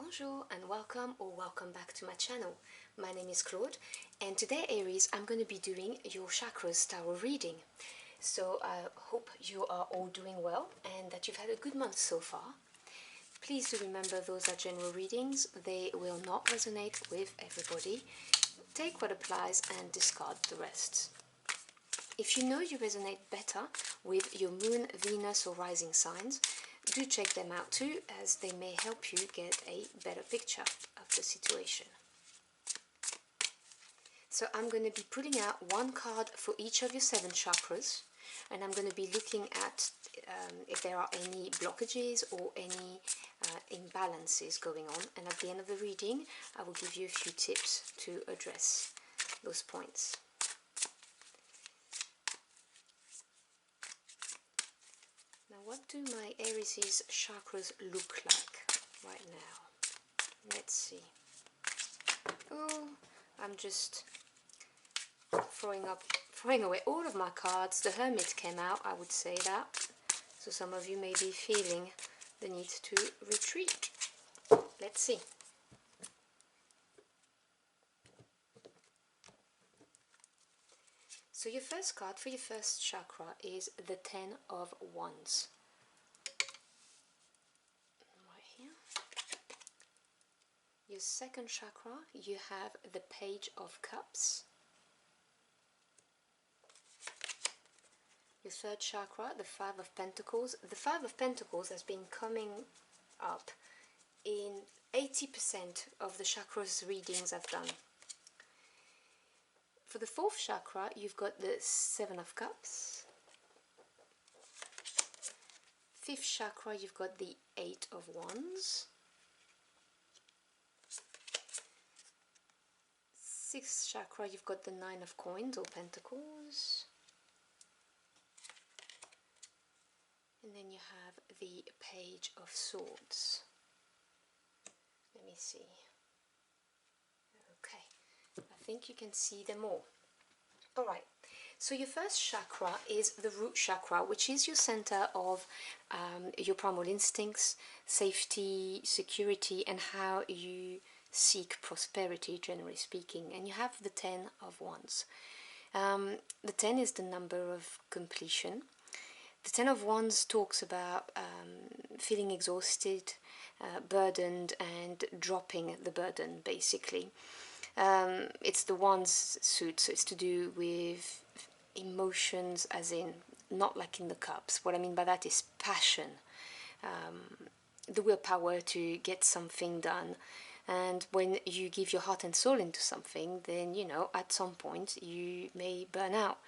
Bonjour and welcome back to my channel. My name is Claude and today, Aries, I'm going to be doing your Chakras tarot reading. So I hope you are all doing well and that you've had a good month so far. Please do remember those are general readings. They will not resonate with everybody. Take what applies and discard the rest. If you know you resonate better with your moon, Venus or rising signs, do check them out too, as they may help you get a better picture of the situation. So I'm going to be pulling out one card for each of your 7 chakras, and I'm going to be looking at if there are any blockages or any imbalances going on, and at the end of the reading I will give you a few tips to address those points. Now, what do my Aries' chakras look like right now? Let's see. Oh, I'm just throwing away all of my cards. The Hermit came out, I would say that. So some of you may be feeling the need to retreat. Let's see. So your first card for your first chakra is the 10 of Wands. Right here. Your second chakra, you have the Page of Cups. Your third chakra, the 5 of Pentacles. The 5 of Pentacles has been coming up in 80% of the chakras readings I've done. For the fourth chakra, you've got the 7 of Cups. Fifth chakra, you've got the 8 of Wands. Sixth chakra, you've got the 9 of Coins or Pentacles. And then you have the Page of Swords. Let me see. Okay, I think you can see them all. Alright, so your first chakra is the root chakra, which is your center of your primal instincts, safety, security, and how you seek prosperity, generally speaking. And you have the 10 of Wands. The 10 is the number of completion. The 10 of Wands talks about feeling exhausted, burdened, and dropping the burden, basically. It's the Wands suit, so it's to do with emotions, as in, not like in the Cups. What I mean by that is passion, the willpower to get something done. And when you give your heart and soul into something, then, you know, at some point you may burn out.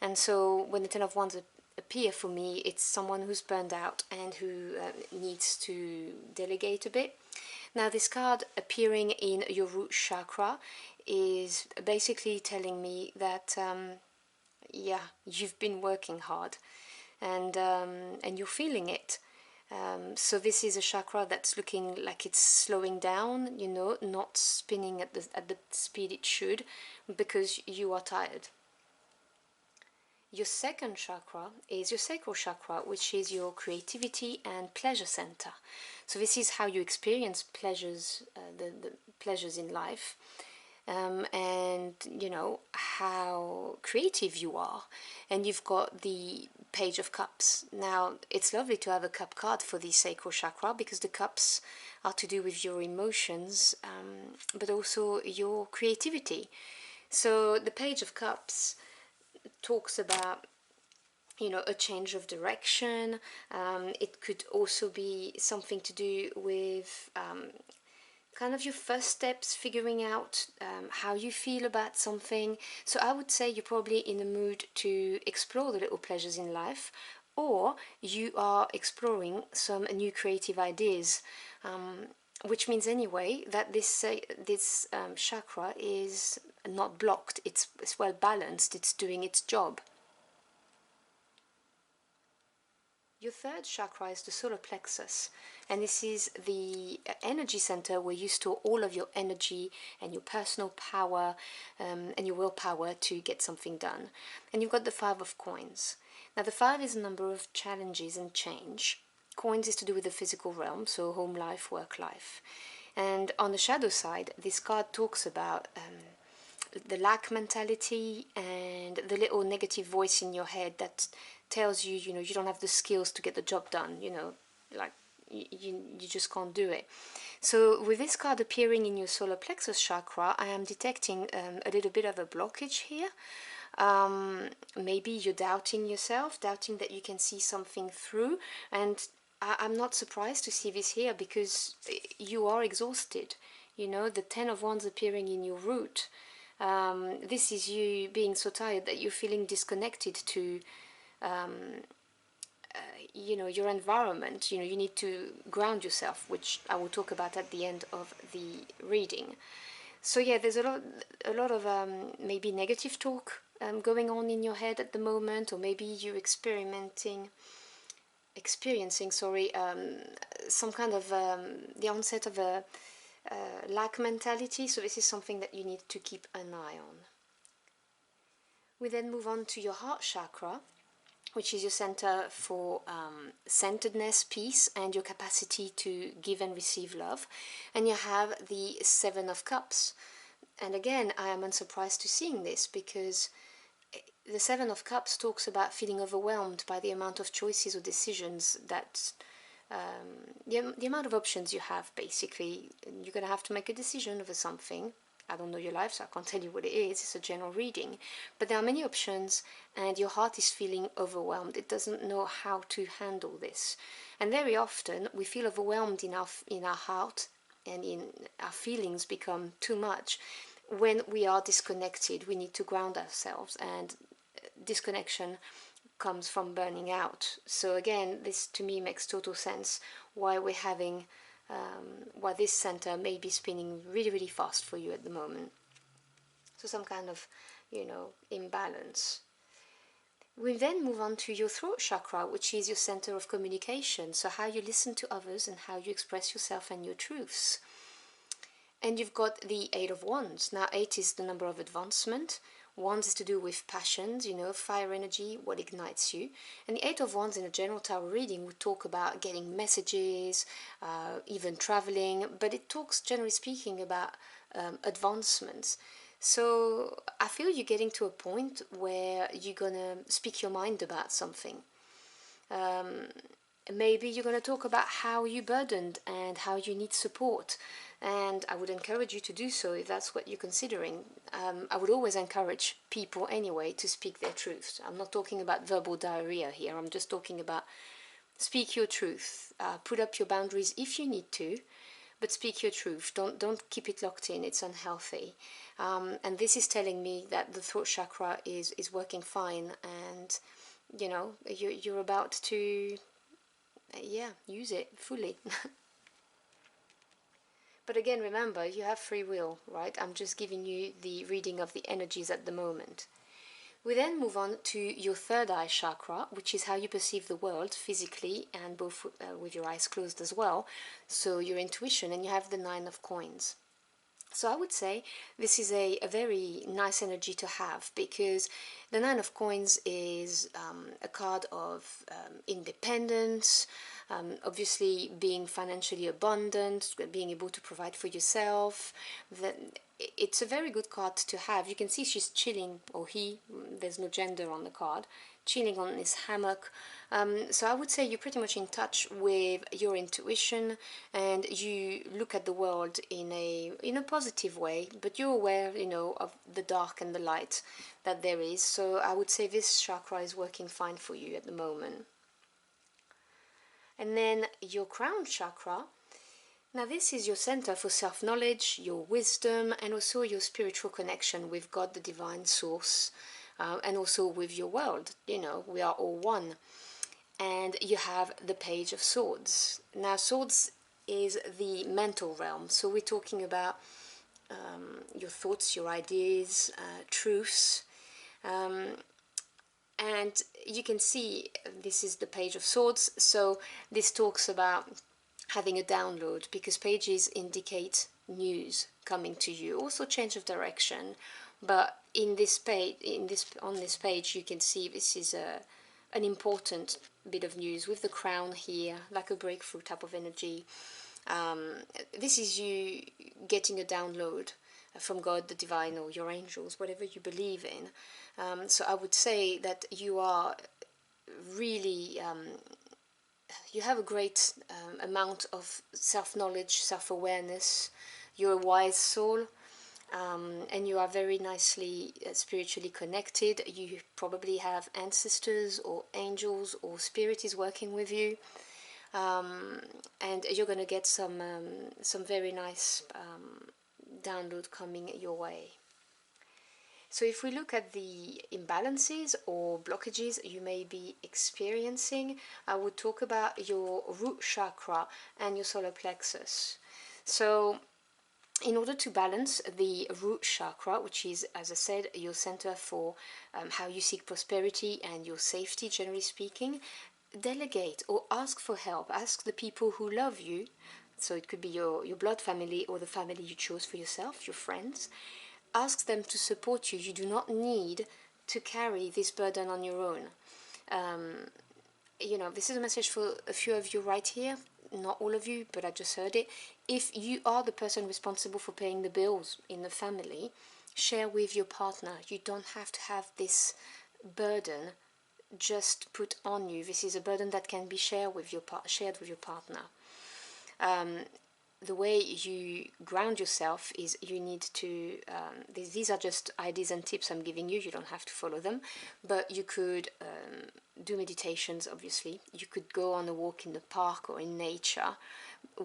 And so when the 10 of Wands appear for me, it's someone who's burned out and who needs to delegate a bit. Now, this card appearing in your root chakra is basically telling me that yeah, you've been working hard and you're feeling it. So this is a chakra that's looking like it's slowing down, you know, not spinning at the speed it should, because you are tired. Your second chakra is your Sacral Chakra, which is your creativity and pleasure center. So this is how you experience pleasures, the pleasures in life, and, you know, how creative you are. And you've got the Page of Cups. Now, it's lovely to have a cup card for the Sacral Chakra, because the cups are to do with your emotions, but also your creativity. So the Page of Cups talks about, you know, a change of direction. It could also be something to do with kind of your first steps, figuring out how you feel about something. So I would say you're probably in the mood to explore the little pleasures in life, or you are exploring some new creative ideas, which means anyway that this chakra is not blocked, it's well balanced, it's doing its job. Your third chakra is the solar plexus, and this is the energy center where you store all of your energy and your personal power and your willpower to get something done. And you've got the 5 of Coins. Now, the 5 is a number of challenges and change. Coins is to do with the physical realm, so home life, work life. And on the shadow side, this card talks about the lack mentality and the little negative voice in your head that tells you, you know, you don't have the skills to get the job done, you know, like you just can't do it. So with this card appearing in your solar plexus chakra, I am detecting a little bit of a blockage here. Maybe you're doubting yourself, doubting that you can see something through, and I'm not surprised to see this here because you are exhausted. You know, the Ten of Wands appearing in your root. This is you being so tired that you're feeling disconnected to you know, your environment. You know, you need to ground yourself, which I will talk about at the end of the reading. So yeah, there's a lot of maybe negative talk going on in your head at the moment, or maybe you're experiencing, sorry, some kind of the onset of a lack mentality. So this is something that you need to keep an eye on. We then move on to your heart chakra, which is your center for centeredness, peace, and your capacity to give and receive love. And you have the Seven of Cups. And again, I am unsurprised to seeing this because the Seven of Cups talks about feeling overwhelmed by the amount of choices or decisions that the amount of options you have. Basically, you're going to have to make a decision over something. I don't know your life, so I can't tell you what it is. It's a general reading. But there are many options, and your heart is feeling overwhelmed. It doesn't know how to handle this. And very often, we feel overwhelmed in our heart, and in our feelings become too much. When we are disconnected, we need to ground ourselves, and disconnection comes from burning out. So again, this to me makes total sense why we're having why this center may be spinning really fast for you at the moment. So some kind of, you know, imbalance. We then move on to your throat chakra, which is your center of communication. So how you listen to others and how you express yourself and your truths. And you've got the Eight of Wands. Now 8 is the number of advancement. Wands is to do with passions, you know, fire energy, what ignites you. And the Eight of Wands in a general tarot reading would talk about getting messages, even traveling, but it talks, generally speaking, about advancements. So I feel you're getting to a point where you're gonna speak your mind about something. Maybe you're going to talk about how you're burdened and how you need support. And I would encourage you to do so if that's what you're considering. I would always encourage people anyway to speak their truth. I'm not talking about verbal diarrhea here. I'm just talking about speak your truth. Put up your boundaries if you need to, but speak your truth. Don't keep it locked in. It's unhealthy. And this is telling me that the throat chakra is working fine, and you know you're about to use it fully. But again, remember, you have free will, right? I'm just giving you the reading of the energies at the moment. We then move on to your third eye chakra, which is how you perceive the world physically and both with your eyes closed as well. So your intuition, and you have the Nine of Coins. So I would say this is a very nice energy to have, because the Nine of Coins is a card of independence, obviously being financially abundant, being able to provide for yourself. It's a very good card to have. You can see she's chilling, or he, there's no gender on the card, chilling on his hammock. So I would say you're pretty much in touch with your intuition, and you look at the world in a positive way, but you're aware, you know, of the dark and the light that there is. So I would say this chakra is working fine for you at the moment. And then your crown chakra. Now this is your center for self-knowledge, your wisdom, and also your spiritual connection with God, the divine source, and also with your world. You know, we are all one. And you have the Page of Swords. Now swords is the mental realm, so we're talking about your thoughts, your ideas, truths. And you can see this is the Page of Swords, so this talks about having a download, because pages indicate news coming to you, also change of direction. But in this page, on this page, you can see this is an important bit of news with the crown here, like a breakthrough type of energy. This is you getting a download from God, the divine, or your angels, whatever you believe in. So I would say that you are really, you have a great amount of self-knowledge, self-awareness. You're a wise soul, and you are very nicely spiritually connected. You probably have ancestors or angels or spirit is working with you, and you're going to get some very nice download coming your way. So if we look at the imbalances or blockages you may be experiencing, I would talk about your root chakra and your solar plexus. So in order to balance the root chakra, which is, as I said, your center for how you seek prosperity and your safety, generally speaking, delegate or ask for help. Ask the people who love you. So it could be your blood family or the family you chose for yourself, your friends. Ask them to support you. You do not need to carry this burden on your own. You know, this is a message for a few of you right here, not all of you, but I just heard it. If you are the person responsible for paying the bills in the family, share with your partner. You don't have to have this burden just put on you. This is a burden that can be shared with your partner. The way you ground yourself is you need to, these are just ideas and tips I'm giving you, you don't have to follow them, but you could do meditations, obviously. You could go on a walk in the park or in nature.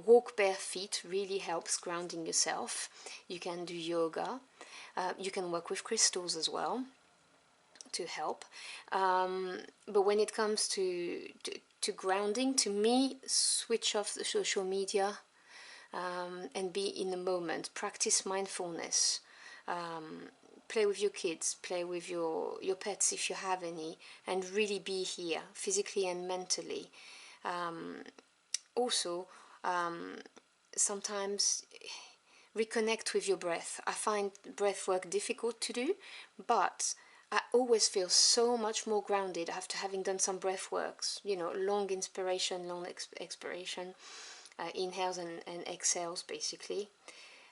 Walk bare feet really helps grounding yourself. You can do yoga. You can work with crystals as well to help. But when it comes to grounding, to me, switch off the social media, and be in the moment. Practice mindfulness. Play with your kids, play with your pets if you have any, and really be here, physically and mentally. Also, sometimes reconnect with your breath. I find breath work difficult to do, but I always feel so much more grounded after having done some breath works, you know, long inspiration, long expiration, inhales and exhales basically.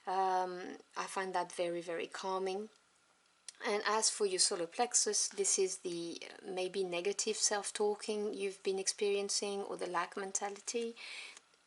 I find that very, very calming. And as for your solar plexus, this is the maybe negative self-talking you've been experiencing or the lack mentality.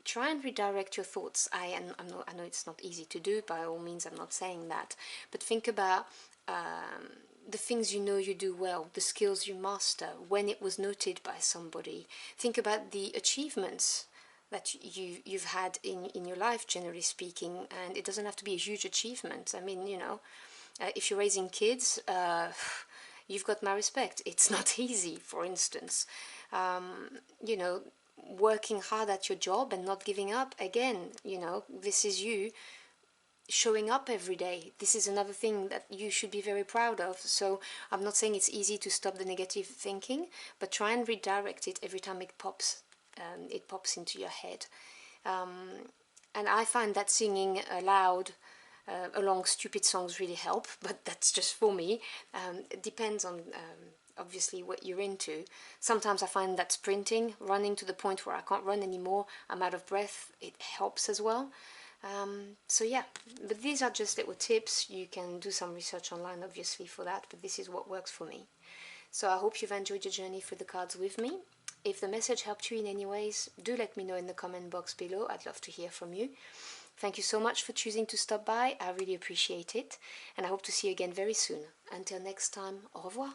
Try and redirect your thoughts. I know it's not easy to do, by all means, I'm not saying that, but think about the things you know you do well, the skills you master, when it was noted by somebody. Think about the achievements that you've had in your life, generally speaking, and it doesn't have to be a huge achievement. I mean, you know, if you're raising kids, you've got my respect. It's not easy, for instance. You know, working hard at your job and not giving up, again, you know, this is you showing up every day. This is another thing that you should be very proud of. So I'm not saying it's easy to stop the negative thinking, but try and redirect it every time it pops into your head. And I find that singing aloud along stupid songs really help, but that's just for me. It depends on obviously what you're into. Sometimes I find that sprinting, running to the point where I can't run anymore, I'm out of breath, it helps as well. So yeah, but these are just little tips. You can do some research online obviously for that, but this is what works for me. So I hope you've enjoyed your journey through the cards with me. If the message helped you in any ways, do let me know in the comment box below. I'd love to hear from you. Thank you so much for choosing to stop by. I really appreciate it, and I hope to see you again very soon. Until next time, au revoir.